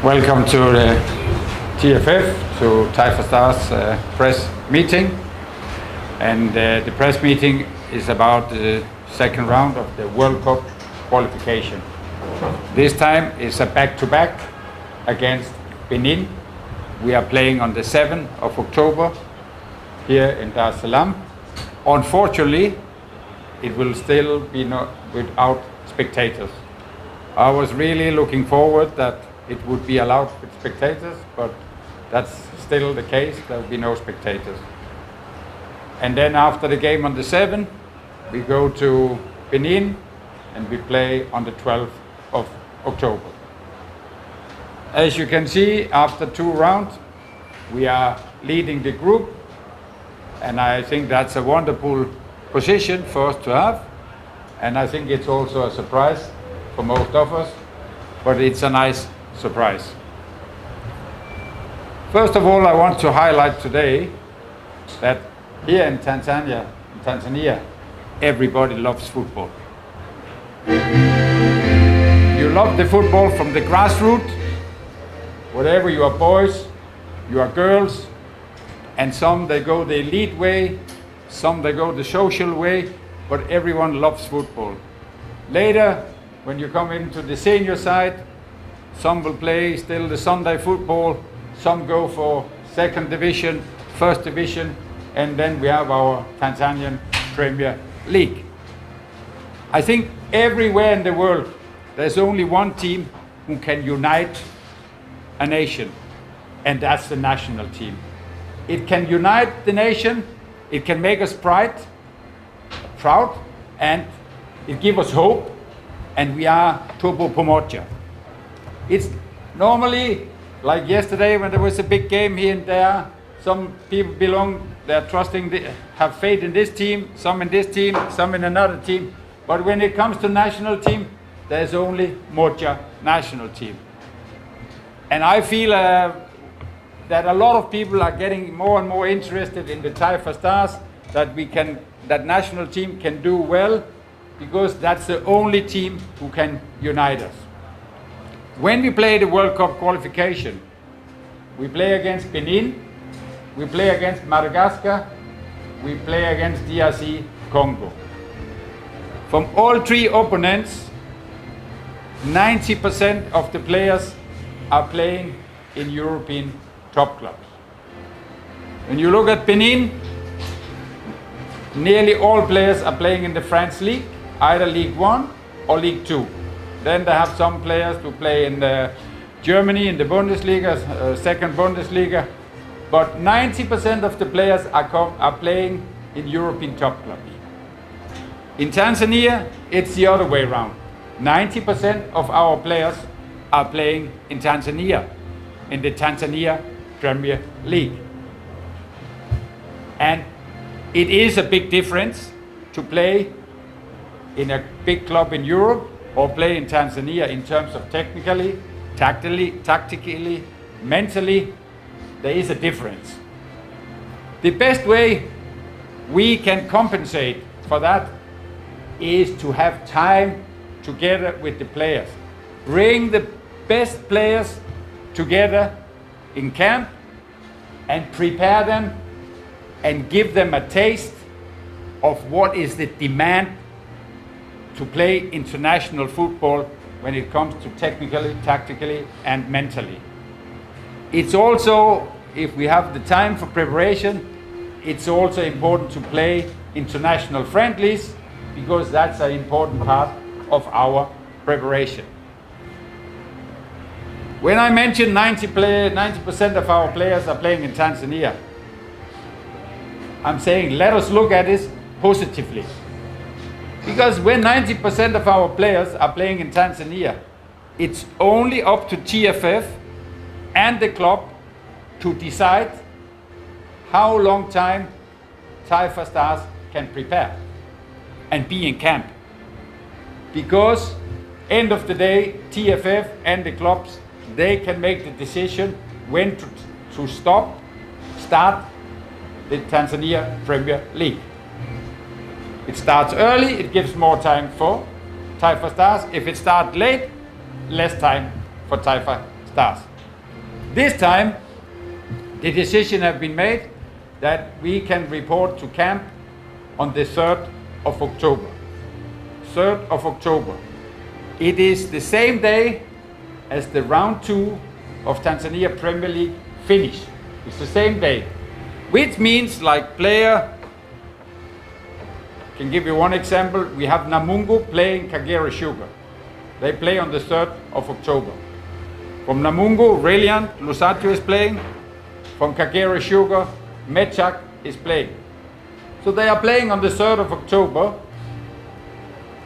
Welcome to the TFF, to Taifa Stars press meeting. And the press meeting is about the second round of the World Cup qualification. This time it's a back-to-back against Benin. We are playing on the 7th of October here in Dar es Salaam. Unfortunately, it will still be without spectators. I was really looking forward that it would be allowed with spectators, but that's still the case. There will be no spectators. And then after the game on the 7th, we go to Benin and we play on the 12th of October. As you can see, after 2 rounds, we are leading the group, and I think that's a wonderful position for us to have. And I think it's also a surprise for most of us, but it's a nice surprise. First of all, I want to highlight today that here in Tanzania, everybody loves football. You love the football from the grassroots, whatever you are, boys, you are girls, and some they go the elite way, some they go the social way, but everyone loves football. Later, when you come into the senior side, some will play still the Sunday football, some go for second division, first division, and then we have our Tanzanian Premier League. I think everywhere in the world, there's only one team who can unite a nation, and that's the national team. It can unite the nation, it can make us proud, and it gives us hope, and we are Turbo Pomocha. It's normally, like yesterday when there was a big game here and there, some people they're trusting, have faith in this team, some in this team, some in another team. But when it comes to national team, there's only Mocha national team. And I feel that a lot of people are getting more and more interested in the Taifa Stars, that national team can do well, because that's the only team who can unite us. When we play the World Cup qualification, we play against Benin, we play against Madagascar, we play against DRC Congo. From all 3 opponents, 90% of the players are playing in European top clubs. When you look at Benin, nearly all players are playing in the French league, either League 1 or League 2. Then they have some players to play in Germany in the Bundesliga, second Bundesliga. But 90% of the players are playing in European top clubs. In Tanzania, it's the other way around. 90% of our players are playing in Tanzania, in the Tanzania Premier League. And it is a big difference to play in a big club in Europe or play in Tanzania in terms of technically, tactically, mentally. There is a difference. The best way we can compensate for that is to have time together with the players. Bring the best players together in camp and prepare them and give them a taste of what is the demand to play international football when it comes to technically, tactically, and mentally. It's also, if we have the time for preparation, it's also important to play international friendlies, because that's an important part of our preparation. When I mentioned 90% of our players are playing in Tanzania, I'm saying let us look at this positively. Because when 90% of our players are playing in Tanzania, it's only up to TFF and the club to decide how long time Taifa Stars can prepare and be in camp. Because end of the day, TFF and the clubs, they can make the decision when to start the Tanzania Premier League. It starts early, it gives more time for Taifa Stars. If it starts late, less time for Taifa Stars. This time, the decision has been made that we can report to camp on the 3rd of October. 3rd of October. It is the same day as the round 2 of Tanzania Premier League finish. It's the same day, which means like player, I can give you one example. We have Namungo playing Kagera Sugar. They play on the 3rd of October. From Namungo, Reliant Lusatio is playing. From Kagera Sugar, Mechak is playing. So they are playing on the 3rd of October,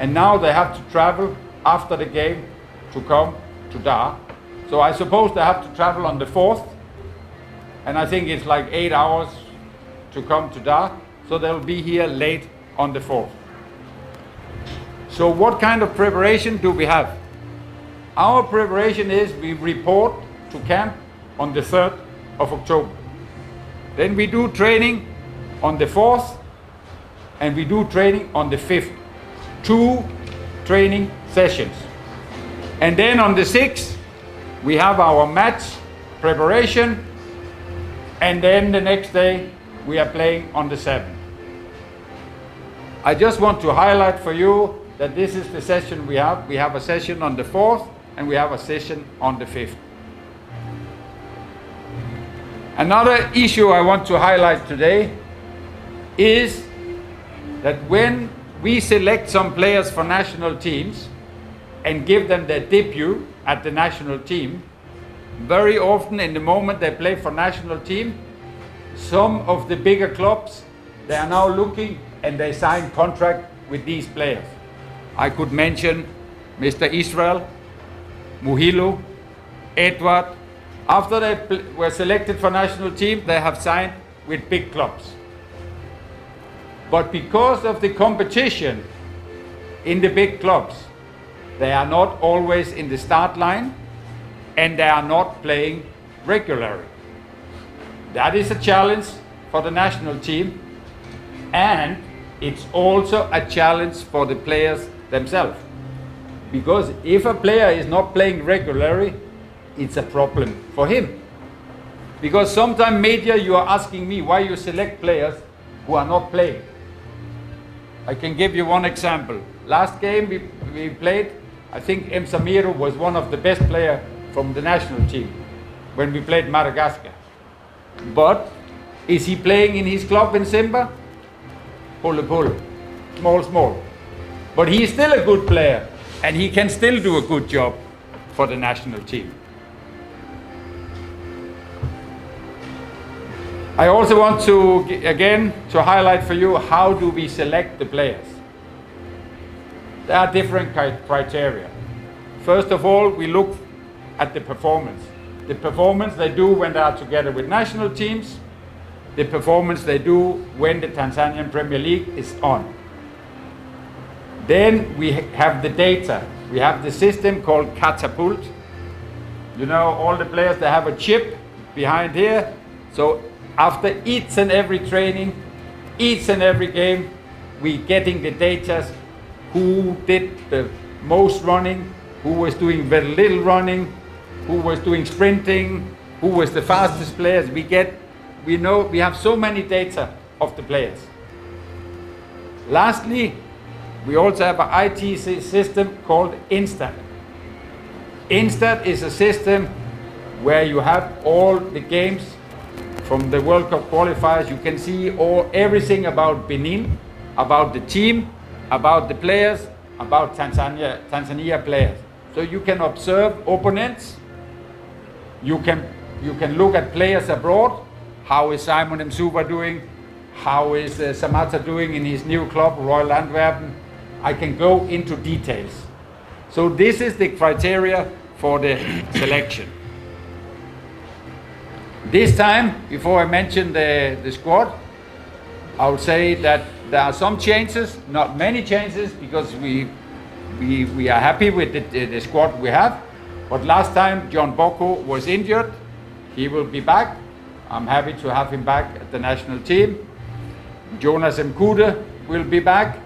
and now they have to travel after the game to come to Dar. So I suppose they have to travel on the 4th, and I think it's like 8 hours to come to Dar. So they'll be here late on the 4th. So what kind of preparation do we have? Our preparation is we report to camp on the 3rd of October. Then we do training on the 4th, and we do training on the 5th. 2 training sessions. And then on the 6th, we have our match preparation, and then the next day we are playing on the 7th. I just want to highlight for you that this is the session we have. We have a session on the 4th, and we have a session on the 5th. Another issue I want to highlight today is that when we select some players for national teams and give them their debut at the national team, very often in the moment they play for national team, some of the bigger clubs, they are now looking and they sign contract with these players. I could mention Mr. Israel, Muhilu, Aitwa. After they were selected for national team, they have signed with big clubs. But because of the competition in the big clubs, they are not always in the start line, and they are not playing regularly. That is a challenge for the national team, and it's also a challenge for the players themselves. Because if a player is not playing regularly, it's a problem for him. Because sometimes media, you are asking me why you select players who are not playing. I can give you one example. Last game we played, I think M. Samiru was one of the best players from the national team when we played Madagascar. But is he playing in his club in Simba? Pull, small. But he is still a good player, and he can still do a good job for the national team. I also want to, again, to highlight for you how do we select the players. There are different criteria. First of all, we look at the performance. The performance they do when they are together with national teams, the performance they do when the Tanzanian Premier League is on. Then we have the data. We have the system called Catapult. You know, all the players, they have a chip behind here. So after each and every training, each and every game, we getting the data, who did the most running, who was doing very little running, who was doing sprinting, who was the fastest players. We know, we have so many data of the players. Lastly, we also have an IT system called Instat. Instat is a system where you have all the games from the World Cup qualifiers. You can see everything about Benin, about the team, about the players, about Tanzania players. So you can observe opponents. You can look at players abroad. How is Simon Msuva doing? How is Samata doing in his new club, Royal Antwerpen? I can go into details. So this is the criteria for the selection. This time, before I mention the squad, I would say that there are some changes, not many changes, because we are happy with the squad we have. But last time John Boko was injured. He will be back. I'm happy to have him back at the national team. Jonas and Mkude will be back.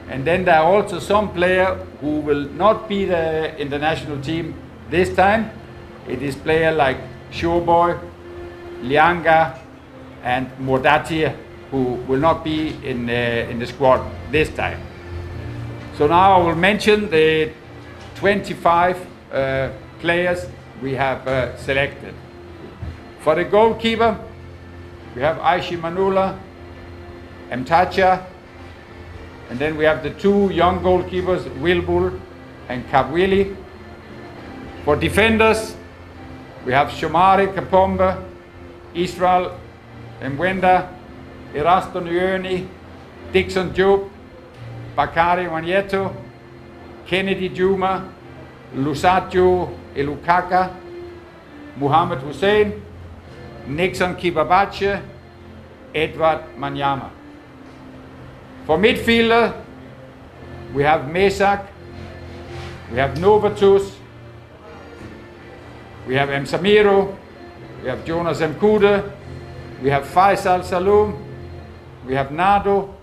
And then there are also some players who will not be in the national team this time. It is players like Showboy, Lianga, and Mordatia, who will not be in the squad this time. So now I will mention the 25 players we have selected. For the goalkeeper, we have Aishi Manula, Mtacha, and then we have the two young goalkeepers, Wilbur and Kabwili. For defenders, we have Shomari Kapomba, Israel Mwenda, Erasto Nyoni, Dixon Job, Bakari Wanyeto, Kennedy Juma, Lusajo Elukaka, Muhammad Hussein, Nixon Kibabache, Edward Manyama. For midfielder, we have Mesak, we have Novatus, we have Msamiro, we have Jonas Mkude, we have Faisal Saloom, we have Nado,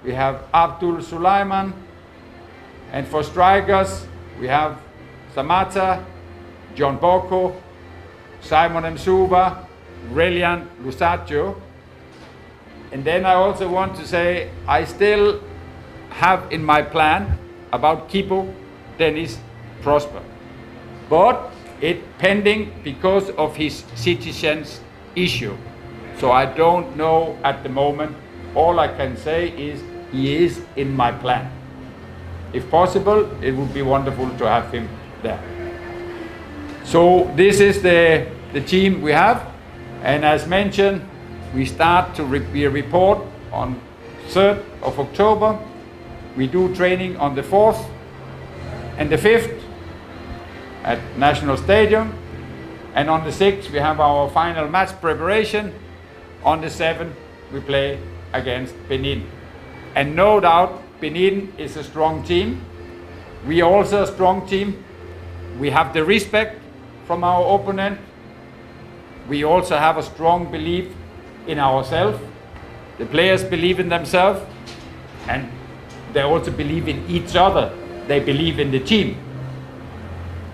we have Abdul Sulaiman, and for strikers, we have Samata, John Boko, Simon Msuba, Relian Lusacho. And then I also want to say, I still have in my plan about Kipo Dennis Prosper. But it pending because of his citizens issue. So I don't know at the moment. All I can say is he is in my plan. If possible, it would be wonderful to have him there. So this is the team we have. And as mentioned, we start to report on 3rd of October. We do training on the 4th and the 5th at National Stadium. And on the 6th, we have our final match preparation. On the 7th, we play against Benin. And no doubt, Benin is a strong team. We are also a strong team. We have the respect from our opponent. We also have a strong belief in ourselves. The players believe in themselves, and they also believe in each other. They believe in the team.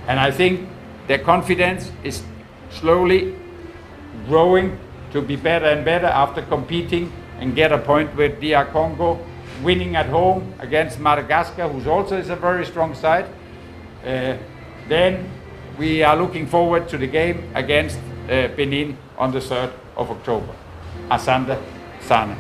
And I think their confidence is slowly growing to be better and better after competing and get a point with DR Congo, winning at home against Madagascar, who's also is a very strong side. Then we are looking forward to the game against Benin on the 3rd of October. Asante sana.